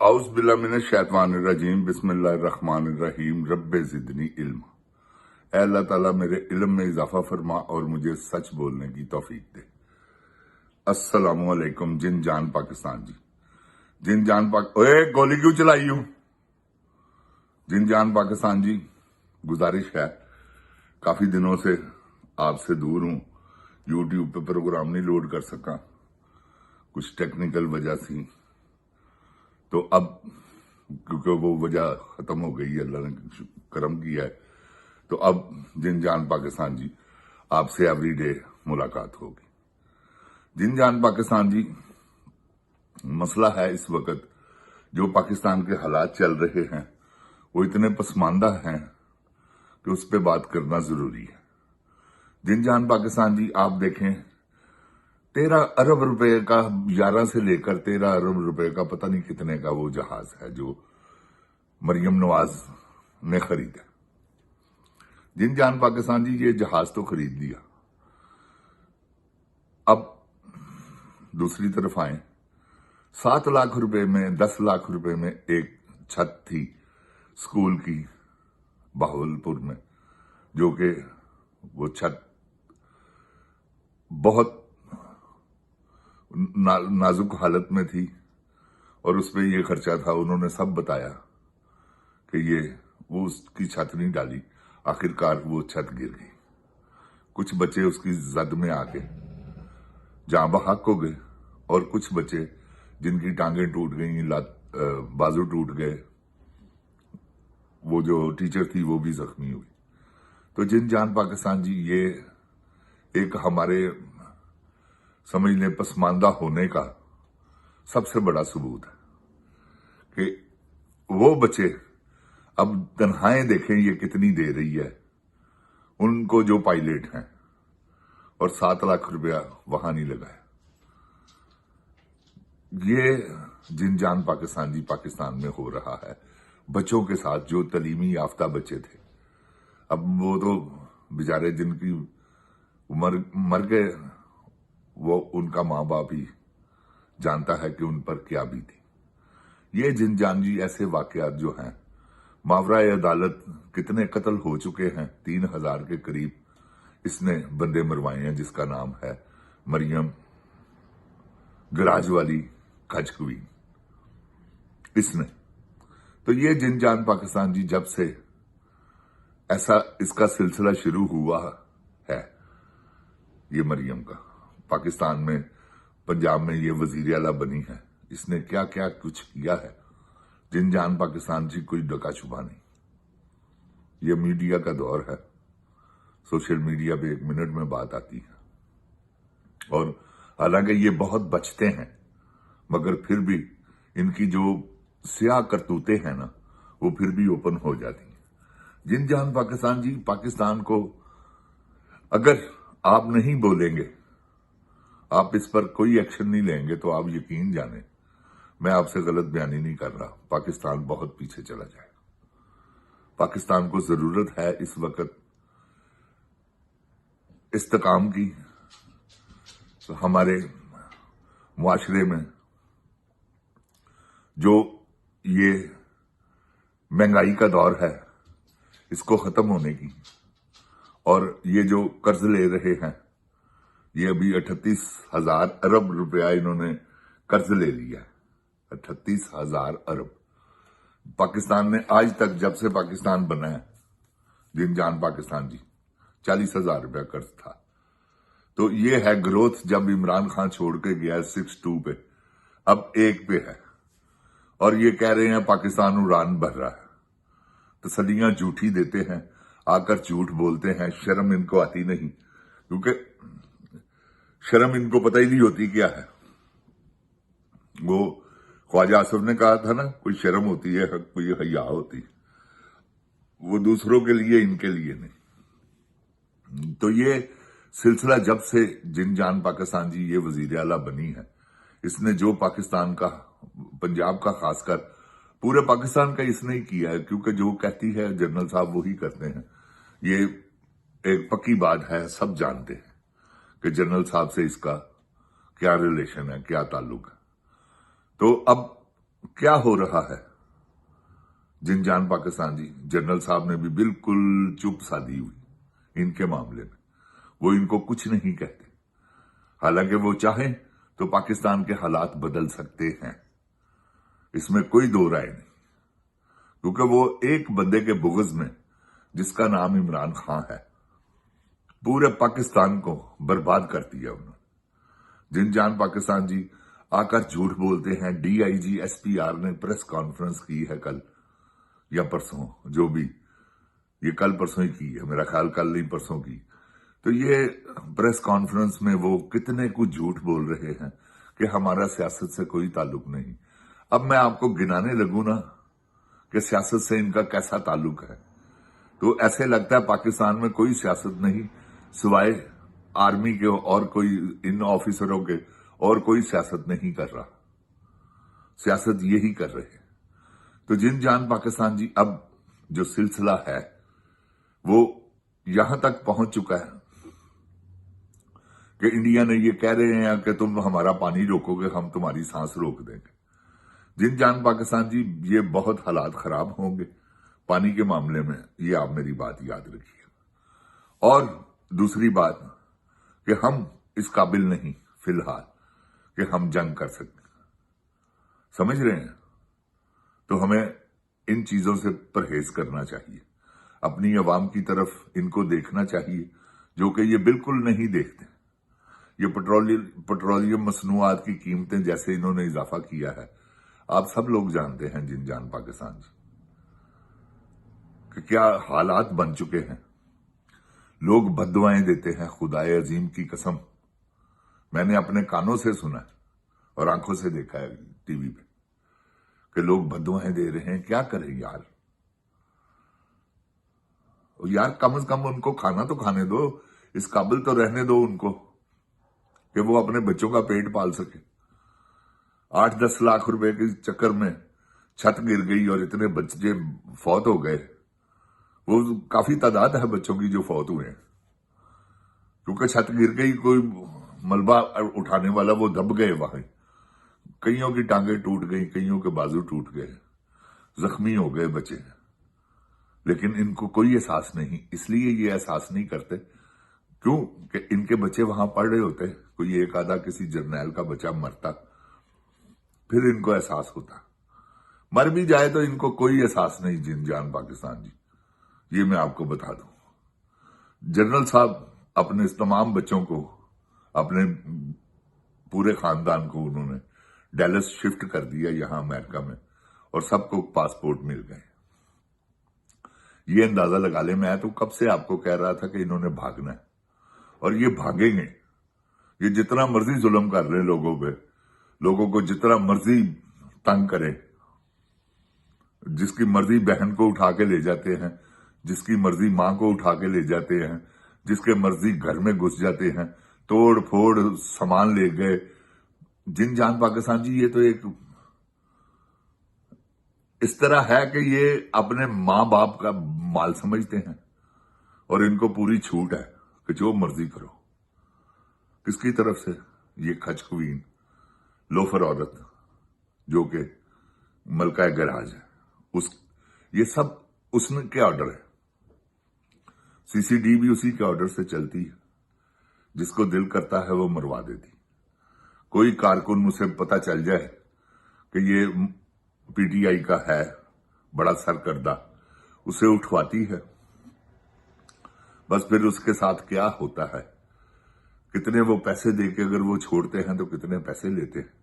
औज़ बिल्लाहि मिनश शैतानिर रजीम बिस्मिल्लाहिर रहमानिर रहीम रब्बे ज़िदनी इल्म। ऐ अल्लाह ताला मेरे इल्म में इजाफा फरमा और मुझे सच बोलने की तौफीक दे। अस्सलामु अलैकुम जिन जान पाकिस्तान जी। जिन जान ओए गोली क्यों चलाई हूं? जिन जान पाकिस्तान जी, गुजारिश है, काफी दिनों से आपसे दूर हूं, यूट्यूब पे प्रोग्राम नहीं लोड कर सका, कुछ टेक्निकल वजह थी। तो अब क्योंकि वो वजह खत्म हो गई, अल्लाह ने करम किया है, तो अब जिन जान पाकिस्तान जी आपसे एवरीडे मुलाकात होगी। जिन जान पाकिस्तान जी, मसला है इस वक्त जो पाकिस्तान के हालात चल रहे हैं वो इतने पसमानदा हैं कि उस पर बात करना जरूरी है। जिन जान पाकिस्तान जी, आप देखें 13 अरब रुपए का, 11 से लेकर 13 अरब रुपए का पता नहीं कितने का वो जहाज है जो मरियम नवाज ने खरीदा। जिन जान पाकिस्तान जी, ये जहाज तो खरीद लिया, अब दूसरी तरफ आए, 7 लाख रुपए में, 10 लाख रुपए में एक छत थी स्कूल की बहावलपुर में, जो कि वो छत बहुत नाजुक हालत में थी और उस पर यह खर्चा था। उन्होंने सब बताया कि वो उसकी छत नहीं डाली, आखिरकार वो छत गिर गई। कुछ बच्चे उसकी जद में आके जान बहक हो गए और कुछ बच्चे जिनकी टांगें टूट गई, बाजू टूट गए, वो जो टीचर थी वो भी जख्मी हुई। तो जिन जान पाकिस्तान जी, ये एक हमारे समझ लें पसमानदा होने का सबसे बड़ा सबूत है कि वो बच्चे अब तनख्वाहें देखें ये कितनी दे रही है उनको जो पायलट हैं, और 7 लाख रुपया वहां नहीं लगाया। ये जिन जान पाकिस्तान जी पाकिस्तान में हो रहा है बच्चों के साथ, जो तलीमी याफ्ता बच्चे थे। अब वो तो बेचारे जिनकी उम्र मर गए, वो उनका माँ बाप ही जानता है कि उन पर क्या बीती। ये जिन जान जी ऐसे वाकयात जो हैं, मावराए अदालत कितने कत्ल हो चुके हैं, 3000 के करीब इसने बंदे मरवाए हैं, जिसका नाम है मरियम गराज वाली खजकुवी इसने। तो ये जिन जान पाकिस्तान जी, जब से ऐसा इसका सिलसिला शुरू हुआ है, ये मरियम का, पाकिस्तान में पंजाब में ये वजीर आला बनी है, इसने क्या क्या कुछ किया है। जिन जान पाकिस्तान जी कोई डका छुपा नहीं। ये मीडिया का दौर है, सोशल मीडिया पे 1 मिनट में बात आती है, और हालांकि ये बहुत बचते हैं, मगर फिर भी इनकी जो स्याह करतूतें हैं ना, वो फिर भी ओपन हो जाती हैं। जिन जान पाकिस्तान जी, पाकिस्तान को अगर आप नहीं बोलेंगे, आप इस पर कोई एक्शन नहीं लेंगे, तो आप यकीन जाने, मैं आपसे गलत बयानी नहीं कर रहा, पाकिस्तान बहुत पीछे चला जाएगा। पाकिस्तान को जरूरत है इस वक्त इस्तेकाम की। तो हमारे मुआशरे में जो ये महंगाई का दौर है, इसको खत्म होने की, और ये जो कर्ज ले रहे हैं, ये अभी 38,000 अरब रुपया इन्होंने कर्ज ले लिया है। 38,000 अरब पाकिस्तान ने आज तक, जब से पाकिस्तान बना है, जिन जान पाकिस्तान जी, 40,000 रुपया कर्ज था। तो ये है ग्रोथ। जब इमरान खान छोड़ के गया 6-2 पे, अब 1 पे है, और ये कह रहे हैं पाकिस्तान उड़ान भर रहा है। तसल्लियां झूठी देते हैं, आकर झूठ बोलते हैं, शर्म इनको आती नहीं, क्योंकि शर्म इनको पता ही नहीं होती क्या है। वो ख्वाजा आसिफ ने कहा था ना, कोई शर्म होती है, कोई हया होती है, वो दूसरों के लिए, इनके लिए नहीं। तो ये सिलसिला जब से जिन जान पाकिस्तान जी ये वजीर आला बनी है, इसने जो पाकिस्तान का, पंजाब का खासकर, पूरे पाकिस्तान का इसने ही किया है, क्योंकि जो कहती है जनरल साहब वही करते हैं। ये एक पक्की बात है, सब जानते हैं कि जनरल साहब से इसका क्या रिलेशन है, क्या ताल्लुक है। तो अब क्या हो रहा है? जिनजान पाकिस्तान जी, जनरल साहब ने भी बिल्कुल चुप साधी हुई इनके मामले में। वो इनको कुछ नहीं कहते, हालांकि वो चाहें तो पाकिस्तान के हालात बदल सकते हैं, इसमें कोई दो राय नहीं। क्योंकि वो एक बंदे के बुग़्ज़ में, जिसका नाम इमरान खान है, पूरे पाकिस्तान को बर्बाद कर दिया उन्होंने। जिनजान पाकिस्तान जी आकर झूठ बोलते हैं। डीआईजी एसपीआर ने प्रेस कॉन्फ्रेंस की है कल या परसों, जो भी, ये कल परसों ही की है, मेरा ख्याल कल नहीं परसों की। तो ये प्रेस कॉन्फ्रेंस में वो कितने कुछ झूठ बोल रहे हैं कि हमारा सियासत से कोई ताल्लुक नहीं। अब मैं आपको गिनाने लगूं ना कि सियासत से इनका कैसा ताल्लुक है, तो ऐसे लगता है पाकिस्तान में कोई सियासत नहीं सिवाय आर्मी के, और कोई इन ऑफिसरों के और कोई सियासत नहीं कर रहा। सियासत यही कर रहे हैं। तो जिनजान पाकिस्तान जी, अब जो सिलसिला है वो यहां तक पहुंच चुका है कि इंडिया ने ये कह रहे हैं कि तुम हमारा पानी रोकोगे, हम तुम्हारी सांस रोक देंगे। जिनजान पाकिस्तान जी, ये बहुत हालात खराब होंगे पानी के मामले में, ये आप मेरी बात याद रखिए। और दूसरी बात कि हम इस काबिल नहीं फिलहाल कि हम जंग कर सकें, समझ रहे हैं? तो हमें इन चीजों से परहेज करना चाहिए, अपनी अवाम की तरफ इनको देखना चाहिए, जो कि ये बिल्कुल नहीं देखते। ये पेट्रोलियम मसनूआत की कीमतें जैसे इन्होंने इजाफा किया है, आप सब लोग जानते हैं जिनजान पाकिस्तान जी कि क्या हालात बन चुके हैं। लोग बद्दुआएं देते हैं, खुदाए अजीम की कसम, मैंने अपने कानों से सुना है और आंखों से देखा है टीवी पे कि लोग बद्दुआएं दे रहे हैं। क्या करें यार? यार कम से कम उनको खाना तो खाने दो, इस काबिल तो रहने दो उनको कि वो अपने बच्चों का पेट पाल सके। 8-10 लाख रुपए के चक्कर में छत गिर गई और इतने बच्चे फौत हो गए। वो काफी तादाद है बच्चों की जो फौत हुए हैं, क्योंकि छत गिर गई, कोई मलबा उठाने वाला, वो दब गए वहां। कईयों की टांगें टूट गई, कईयों के बाजू टूट गए, जख्मी हो गए बच्चे। लेकिन इनको कोई एहसास नहीं, इसलिए ये एहसास नहीं करते क्यों कि इनके बच्चे वहां पढ़ रहे होते। कोई एक आधा किसी जर्नैल का बच्चा मरता, फिर इनको एहसास होता। मर भी जाए तो इनको कोई एहसास नहीं। जिनजान पाकिस्तान जी, ये मैं आपको बता दूं। जनरल साहब अपने इस तमाम बच्चों को, अपने पूरे खानदान को उन्होंने डैलस शिफ्ट कर दिया यहां अमेरिका में, और सबको पासपोर्ट मिल गए। ये अंदाजा लगा ले, मैं तो कब से आपको कह रहा था कि इन्होंने भागना है, और ये भागेंगे। ये जितना मर्जी जुल्म कर रहे लोगों पे, लोगों को जितना मर्जी तंग करे, जिसकी मर्जी बहन को उठा के ले जाते हैं, जिसकी मर्जी मां को उठा के ले जाते हैं, जिसके मर्जी घर में घुस जाते हैं, तोड़ फोड़ सामान ले गए। जिनजान पाकिस्तान जी, ये तो एक इस तरह है कि ये अपने मां बाप का माल समझते हैं और इनको पूरी छूट है कि जो मर्जी करो। किसकी तरफ से? ये खच क्वीन, लोफर औरत, जो कि मलका गराज है, उस ये सब उसके ऑर्डर है। सीसीडी भी उसी के ऑर्डर से चलती है। जिसको दिल करता है वो मरवा देती। कोई कारकुन उसे पता चल जाए कि ये पीटीआई का है, बड़ा सरकर्दा, उसे उठवाती है। बस फिर उसके साथ क्या होता है, कितने वो पैसे देके अगर वो छोड़ते हैं तो कितने पैसे लेते हैं।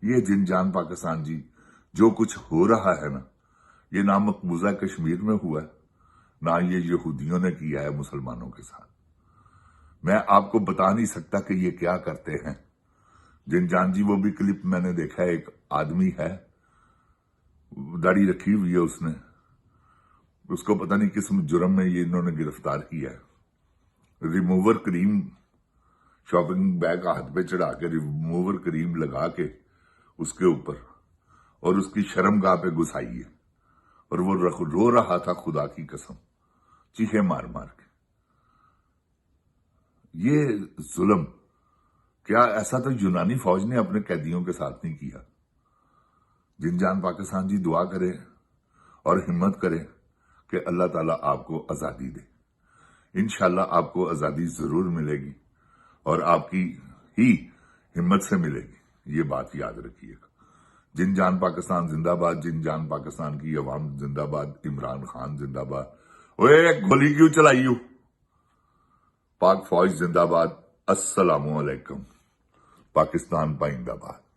ये जिनजान पाकिस्तान जी, जो कुछ हो रहा है ना, ये ना मकबूजा कश्मीर में हुआ है, ना ये यहूदियों ने किया है मुसलमानों के साथ। मैं आपको बता नहीं सकता कि ये क्या करते हैं। जिनजान जी, वो भी क्लिप मैंने देखा है, एक आदमी है, दाढ़ी रखी हुई है उसने, उसको पता नहीं किस जुर्म में ये इन्होंने गिरफ्तार किया है। रिमूवर क्रीम, शॉपिंग बैग हाथ पे चढ़ा के रिमूवर क्रीम लगा के उसके ऊपर, और उसकी शर्मगाह पे घुसाई है, और वो रो रहा था खुदा की कसम, चीखे मार मार के। ये जुल्म क्या ऐसा तो यूनानी फौज ने अपने कैदियों के साथ नहीं किया? जिन जान पाकिस्तान जी दुआ करे और हिम्मत करे कि अल्लाह ताला आपको आजादी दे। इंशाल्लाह आपको आजादी जरूर मिलेगी और आपकी ही हिम्मत से मिलेगी, ये बात याद रखिएगा। जिन जान पाकिस्तान जिंदाबाद, जिन जान पाकिस्तान की अवाम जिंदाबाद, इमरान खान जिंदाबाद। ओए गोली क्यों चलाई हो? पाक फौज जिंदाबाद। अस्सलामुअलैकुम। पाकिस्तान पाइंदाबाद।